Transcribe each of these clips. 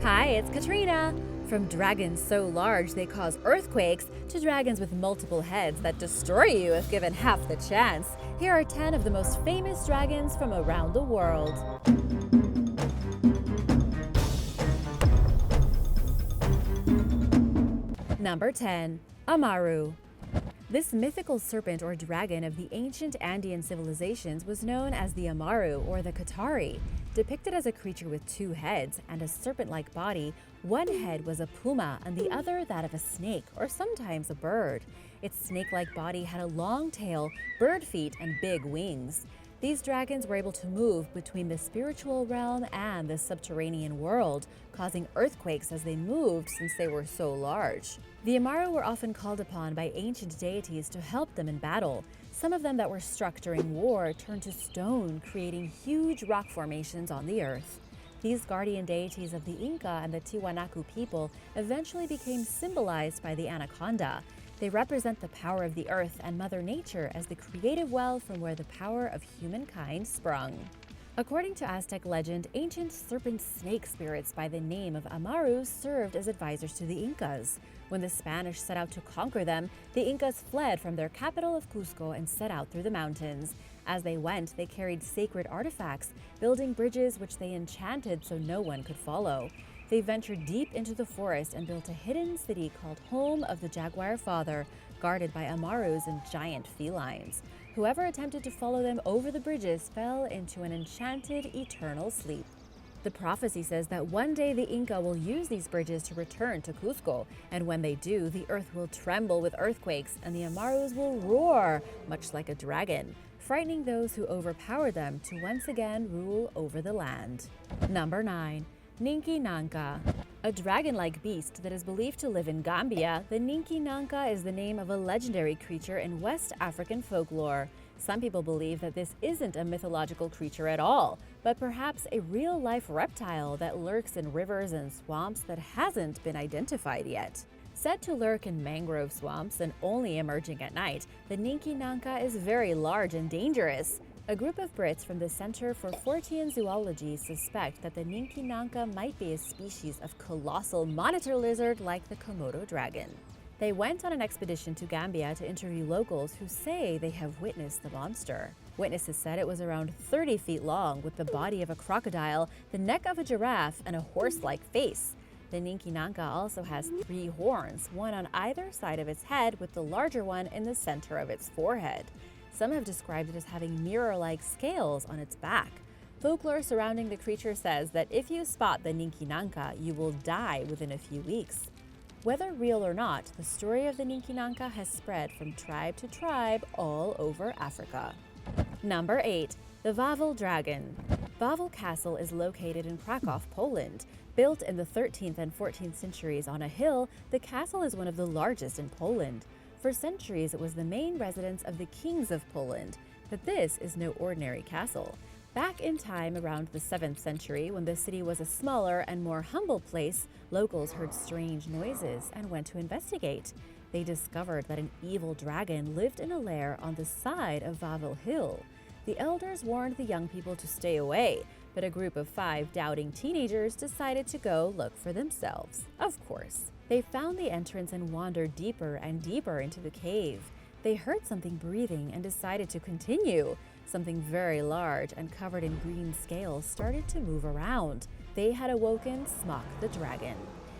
Hi, it's Katrina! From dragons so large they cause earthquakes to dragons with multiple heads that destroy you if given half the chance, here are 10 of the most famous dragons from around the world. Number 10. Amaru. This mythical serpent or dragon of the ancient Andean civilizations was known as the Amaru or the Qatari. Depicted as a creature with two heads and a serpent-like body, one head was a puma and the other that of a snake or sometimes a bird. Its snake-like body had a long tail, bird feet, and big wings. These dragons were able to move between the spiritual realm and the subterranean world, causing earthquakes as they moved since they were so large. The Amaru were often called upon by ancient deities to help them in battle. Some of them that were struck during war turned to stone, creating huge rock formations on the earth. These guardian deities of the Inca and the Tiwanaku people eventually became symbolized by the anaconda. They represent the power of the earth and Mother Nature as the creative well from where the power of humankind sprung. According to Aztec legend, ancient serpent snake spirits by the name of Amaru served as advisors to the Incas. When the Spanish set out to conquer them, the Incas fled from their capital of Cusco and set out through the mountains. As they went, they carried sacred artifacts, building bridges which they enchanted so no one could follow. They ventured deep into the forest and built a hidden city called Home of the Jaguar Father, guarded by Amarus and giant felines. Whoever attempted to follow them over the bridges fell into an enchanted eternal sleep. The prophecy says that one day the Inca will use these bridges to return to Cusco, and when they do, the earth will tremble with earthquakes and the Amarus will roar, much like a dragon, frightening those who overpower them to once again rule over the land. Number 9. Ninkianka. A dragon-like beast that is believed to live in Gambia, the Ninkianka is the name of a legendary creature in West African folklore. Some people believe that this isn't a mythological creature at all, but perhaps a real-life reptile that lurks in rivers and swamps that hasn't been identified yet. Said to lurk in mangrove swamps and only emerging at night, the Ninkianka is very large and dangerous. A group of Brits from the Center for Fortean Zoology suspect that the Ninkianka might be a species of colossal monitor lizard like the Komodo dragon. They went on an expedition to Gambia to interview locals who say they have witnessed the monster. Witnesses said it was around 30 feet long with the body of a crocodile, the neck of a giraffe, and a horse-like face. The Ninkianka also has 3 horns, one on either side of its head with the larger one in the center of its forehead. Some have described it as having mirror-like scales on its back. Folklore surrounding the creature says that if you spot the Ninkianka, you will die within a few weeks. Whether real or not, the story of the Ninkianka has spread from tribe to tribe all over Africa. Number 8. The Wawel Dragon. Wawel Castle is located in Kraków, Poland. Built in the 13th and 14th centuries on a hill, the castle is one of the largest in Poland. For centuries, it was the main residence of the kings of Poland, but this is no ordinary castle. Back in time around the 7th century, when the city was a smaller and more humble place, locals heard strange noises and went to investigate. They discovered that an evil dragon lived in a lair on the side of Wawel Hill. The elders warned the young people to stay away, but a group of 5 doubting teenagers decided to go look for themselves. Of course. They found the entrance and wandered deeper and deeper into the cave. They heard something breathing and decided to continue. Something very large and covered in green scales started to move around. They had awoken Smock the dragon.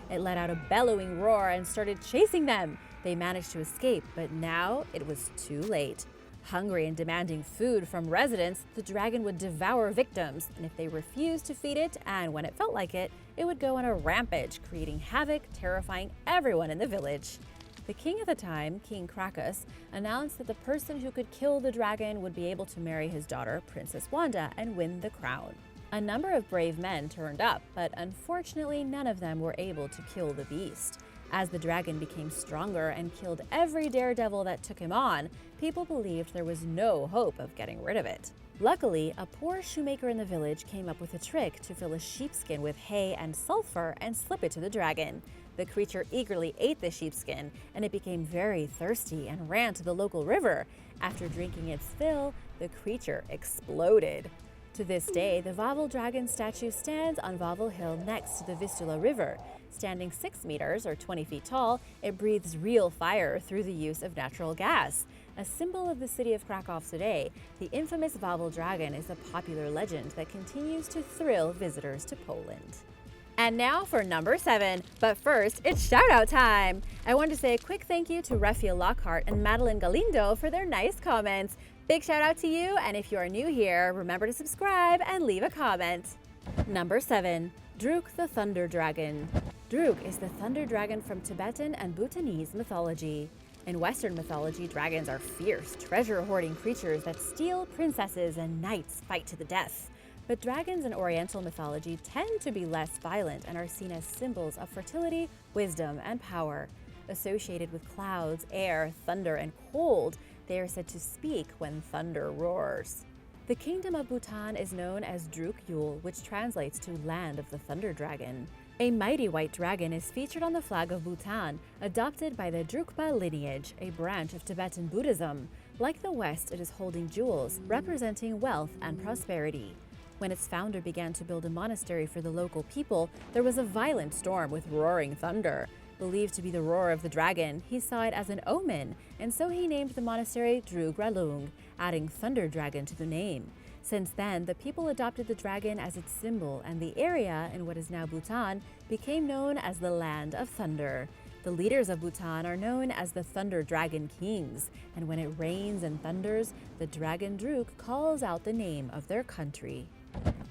It let out a bellowing roar and started chasing them. They managed to escape, but now it was too late. Hungry and demanding food from residents, the dragon would devour victims, and if they refused to feed it, and when it felt like it would go on a rampage, creating havoc, terrifying everyone in the village. The king at the time, King Krakus, announced that the person who could kill the dragon would be able to marry his daughter, Princess Wanda, and win the crown. A number of brave men turned up, but unfortunately none of them were able to kill the beast. As the dragon became stronger and killed every daredevil that took him on, people believed there was no hope of getting rid of it. Luckily, a poor shoemaker in the village came up with a trick to fill a sheepskin with hay and sulfur and slip it to the dragon. The creature eagerly ate the sheepskin, and it became very thirsty and ran to the local river. After drinking its fill, the creature exploded. To this day, the Vavel dragon statue stands on Vavel Hill next to the Vistula River. Standing 6 meters or 20 feet tall, it breathes real fire through the use of natural gas. A symbol of the city of Krakow today, the infamous Vavel dragon is a popular legend that continues to thrill visitors to Poland. And now for number 7. But first, it's shout-out time! I want to say a quick thank you to Raphael Lockhart and Madeline Galindo for their nice comments. Big shout out to you, and if you are new here, remember to subscribe and leave a comment. Number 7. Droog the Thunder Dragon. Droog is the thunder dragon from Tibetan and Bhutanese mythology. In Western mythology, dragons are fierce, treasure-hoarding creatures that steal princesses and knights fight to the death. But dragons in Oriental mythology tend to be less violent and are seen as symbols of fertility, wisdom, and power. Associated with clouds, air, thunder, and cold, they are said to speak when thunder roars. The kingdom of Bhutan is known as Droog Yul, which translates to Land of the Thunder Dragon. A mighty white dragon is featured on the flag of Bhutan, adopted by the Drukpa lineage, a branch of Tibetan Buddhism. Like the West, it is holding jewels, representing wealth and prosperity. When its founder began to build a monastery for the local people, there was a violent storm with roaring thunder. Believed to be the roar of the dragon, he saw it as an omen, and so he named the monastery Droog Ralung, adding Thunder Dragon to the name. Since then, the people adopted the dragon as its symbol, and the area, in what is now Bhutan, became known as the Land of Thunder. The leaders of Bhutan are known as the Thunder Dragon Kings, and when it rains and thunders, the dragon Droog calls out the name of their country.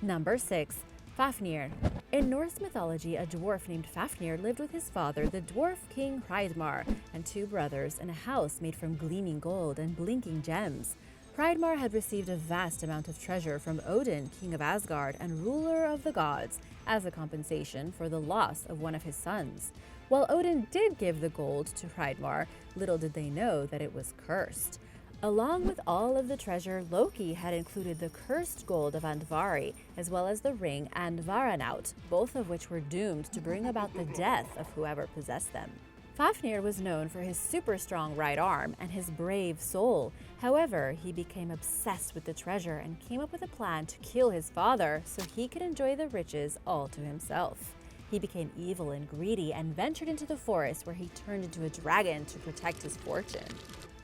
Number 6. Fafnir. In Norse mythology, a dwarf named Fafnir lived with his father, the dwarf king Hreidmar, and 2 brothers in a house made from gleaming gold and blinking gems. Hreidmar had received a vast amount of treasure from Odin, king of Asgard and ruler of the gods, as a compensation for the loss of one of his sons. While Odin did give the gold to Hreidmar, little did they know that it was cursed. Along with all of the treasure, Loki had included the cursed gold of Andvari, as well as the ring and Varanaut, both of which were doomed to bring about the death of whoever possessed them. Fafnir was known for his super strong right arm and his brave soul. However, he became obsessed with the treasure and came up with a plan to kill his father so he could enjoy the riches all to himself. He became evil and greedy and ventured into the forest where he turned into a dragon to protect his fortune.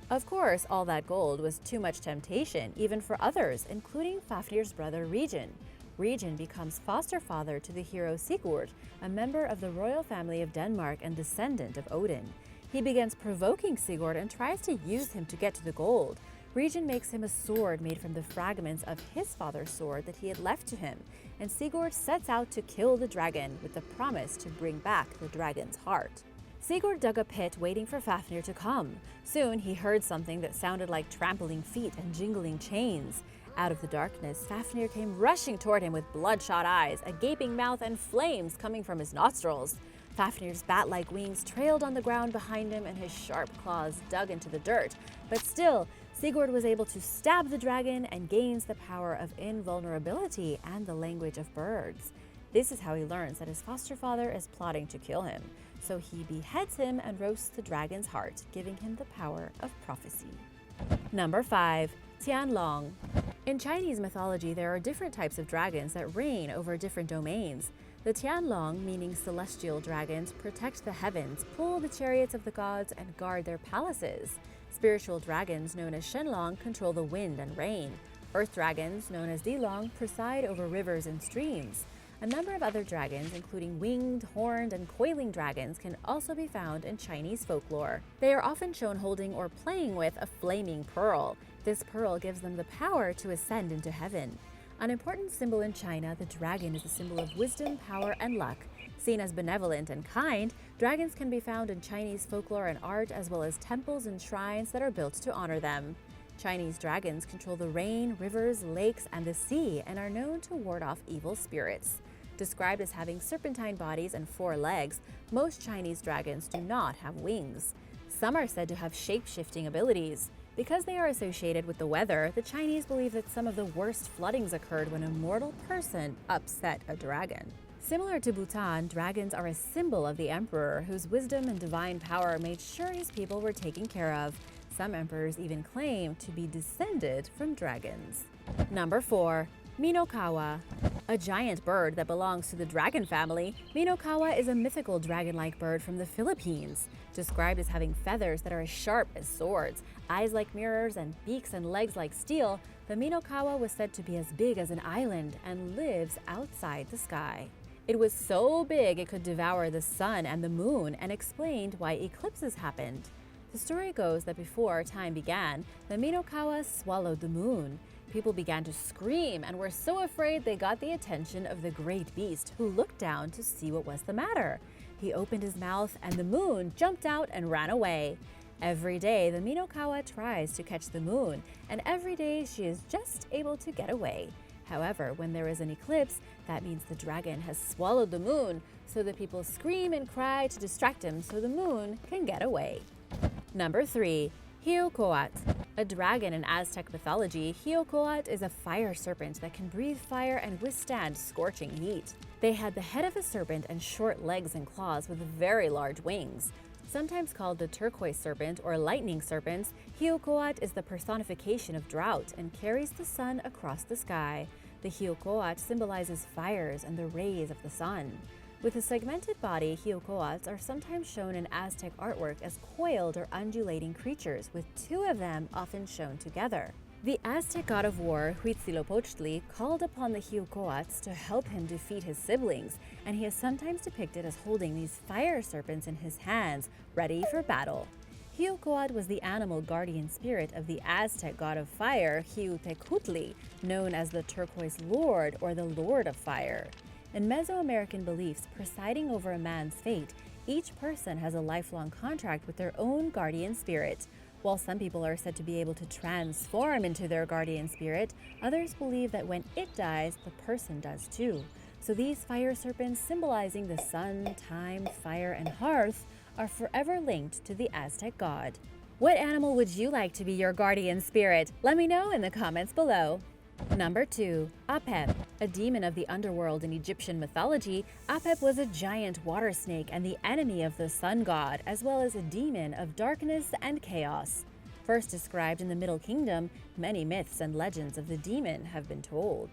Of course, all that gold was too much temptation, even for others, including Fafnir's brother Regin. Regin becomes foster father to the hero Sigurd, a member of the royal family of Denmark and descendant of Odin. He begins provoking Sigurd and tries to use him to get to the gold. Regin makes him a sword made from the fragments of his father's sword that he had left to him, and Sigurd sets out to kill the dragon with the promise to bring back the dragon's heart. Sigurd dug a pit waiting for Fafnir to come. Soon he heard something that sounded like trampling feet and jingling chains. Out of the darkness, Fafnir came rushing toward him with bloodshot eyes, a gaping mouth, and flames coming from his nostrils. Fafnir's bat-like wings trailed on the ground behind him and his sharp claws dug into the dirt. But still, Sigurd was able to stab the dragon and gains the power of invulnerability and the language of birds. This is how he learns that his foster father is plotting to kill him. So he beheads him and roasts the dragon's heart, giving him the power of prophecy. Number 5. Tianlong. In Chinese mythology, there are different types of dragons that reign over different domains. The Tianlong, meaning celestial dragons, protect the heavens, pull the chariots of the gods, and guard their palaces. Spiritual dragons, known as Shenlong, control the wind and rain. Earth dragons, known as Dilong, preside over rivers and streams. A number of other dragons, including winged, horned, and coiling dragons, can also be found in Chinese folklore. They are often shown holding or playing with a flaming pearl. This pearl gives them the power to ascend into heaven. An important symbol in China, the dragon is a symbol of wisdom, power, and luck. Seen as benevolent and kind, dragons can be found in Chinese folklore and art, as well as temples and shrines that are built to honor them. Chinese dragons control the rain, rivers, lakes, and the sea, and are known to ward off evil spirits. Described as having serpentine bodies and 4 legs, most Chinese dragons do not have wings. Some are said to have shape-shifting abilities. Because they are associated with the weather, the Chinese believe that some of the worst floodings occurred when a mortal person upset a dragon. Similar to Bhutan, dragons are a symbol of the emperor, whose wisdom and divine power made sure his people were taken care of. Some emperors even claim to be descended from dragons. Number 4. Minokawa. A giant bird that belongs to the dragon family, Minokawa is a mythical dragon-like bird from the Philippines. Described as having feathers that are as sharp as swords, eyes like mirrors, and beaks and legs like steel, the Minokawa was said to be as big as an island and lives outside the sky. It was so big it could devour the sun and the moon, and explained why eclipses happened. The story goes that before time began, the Minokawa swallowed the moon. People began to scream and were so afraid they got the attention of the great beast, who looked down to see what was the matter. He opened his mouth and the moon jumped out and ran away. Every day, the Minokawa tries to catch the moon, and every day she is just able to get away. However, when there is an eclipse, that means the dragon has swallowed the moon, so the people scream and cry to distract him so the moon can get away. Number 3. Hioki Wat. A dragon in Aztec mythology, Hioki Wat is a fire serpent that can breathe fire and withstand scorching heat. They had the head of a serpent and short legs and claws with very large wings. Sometimes called the turquoise serpent or lightning serpents, Hioki Wat is the personification of drought and carries the sun across the sky. The Hioki Wat symbolizes fires and the rays of the sun. With a segmented body, Hioki Wats are sometimes shown in Aztec artwork as coiled or undulating creatures, with two of them often shown together. The Aztec god of war, Huitzilopochtli, called upon the Hioki Wats to help him defeat his siblings, and he is sometimes depicted as holding these fire serpents in his hands, ready for battle. Hioki Wat was the animal guardian spirit of the Aztec god of fire, Xiuhtecuhtli, known as the Turquoise Lord or the Lord of Fire. In Mesoamerican beliefs presiding over a man's fate, each person has a lifelong contract with their own guardian spirit. While some people are said to be able to transform into their guardian spirit, others believe that when it dies, the person does too. So these fire serpents, symbolizing the sun, time, fire, and hearth, are forever linked to the Aztec god. What animal would you like to be your guardian spirit? Let me know in the comments below. Number 2. Apep. A demon of the underworld in Egyptian mythology, Apep was a giant water snake and the enemy of the sun god, as well as a demon of darkness and chaos. First described in the Middle Kingdom, many myths and legends of the demon have been told.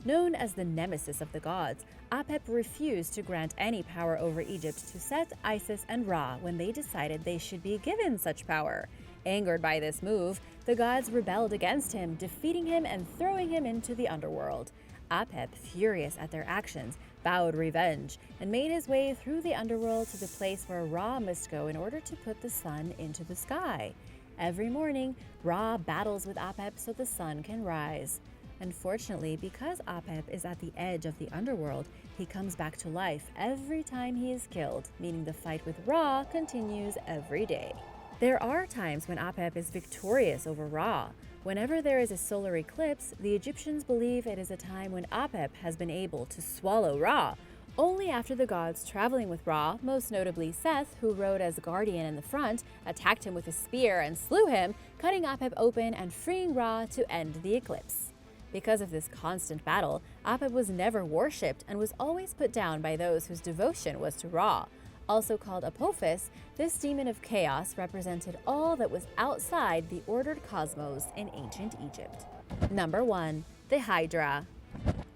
Known as the nemesis of the gods, Apep refused to grant any power over Egypt to Set, Isis, and Ra when they decided they should be given such power. Angered by this move, the gods rebelled against him, defeating him and throwing him into the underworld. Apep, furious at their actions, vowed revenge and made his way through the underworld to the place where Ra must go in order to put the sun into the sky. Every morning, Ra battles with Apep so the sun can rise. Unfortunately, because Apep is at the edge of the underworld, he comes back to life every time he is killed, meaning the fight with Ra continues every day. There are times when Apep is victorious over Ra. Whenever there is a solar eclipse, the Egyptians believe it is a time when Apep has been able to swallow Ra. Only after the gods traveling with Ra, most notably Seth, who rode as guardian in the front, attacked him with a spear and slew him, cutting Apep open and freeing Ra to end the eclipse. Because of this constant battle, Apep was never worshipped and was always put down by those whose devotion was to Ra. Also called Apophis, this demon of chaos represented all that was outside the ordered cosmos in ancient Egypt. Number 1. The Hydra.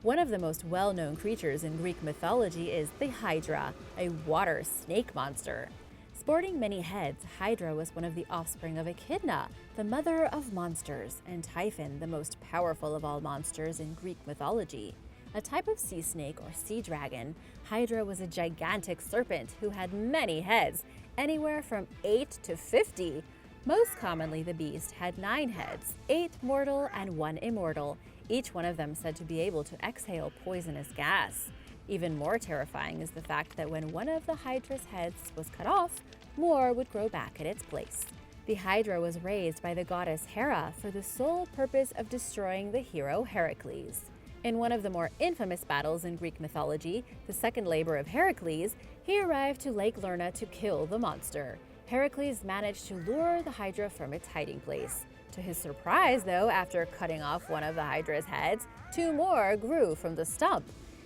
One of the most well-known creatures in Greek mythology is the Hydra, a water snake monster. Sporting many heads, Hydra was one of the offspring of Echidna, the mother of monsters, and Typhon, the most powerful of all monsters in Greek mythology. A type of sea snake or sea dragon, Hydra was a gigantic serpent who had many heads, anywhere from 8 to 50. Most commonly, the beast had 9 heads, 8 mortal and 1 immortal, each one of them said to be able to exhale poisonous gas. Even more terrifying is the fact that when one of the Hydra's heads was cut off, more would grow back at its place. The Hydra was raised by the goddess Hera for the sole purpose of destroying the hero Heracles. In one of the more infamous battles in Greek mythology, the second labor of Heracles, he arrived to Lake Lerna to kill the monster. Heracles managed to lure the Hydra from its hiding place. To his surprise, though, after cutting off one of the Hydra's heads, 2 more grew from the stump.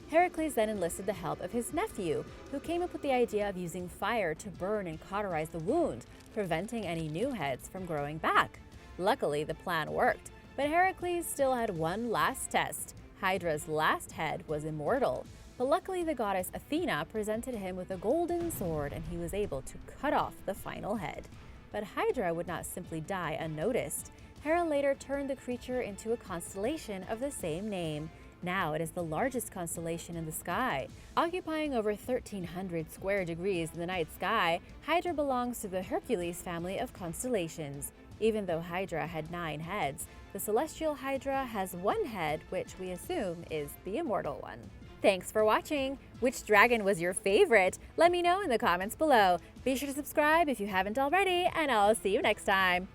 Heracles then enlisted the help of his nephew, who came up with the idea of using fire to burn and cauterize the wound, preventing any new heads from growing back. Luckily, the plan worked, but Heracles still had one last test. Hydra's last head was immortal, but luckily the goddess Athena presented him with a golden sword and he was able to cut off the final head. But Hydra would not simply die unnoticed. Hera later turned the creature into a constellation of the same name. Now it is the largest constellation in the sky. Occupying over 1,300 square degrees in the night sky, Hydra belongs to the Hercules family of constellations. Even though Hydra had 9 heads, the celestial Hydra has 1 head, which we assume is the immortal one. Thanks for watching! Which dragon was your favorite? Let me know in the comments below. Be sure to subscribe if you haven't already, and I'll see you next time.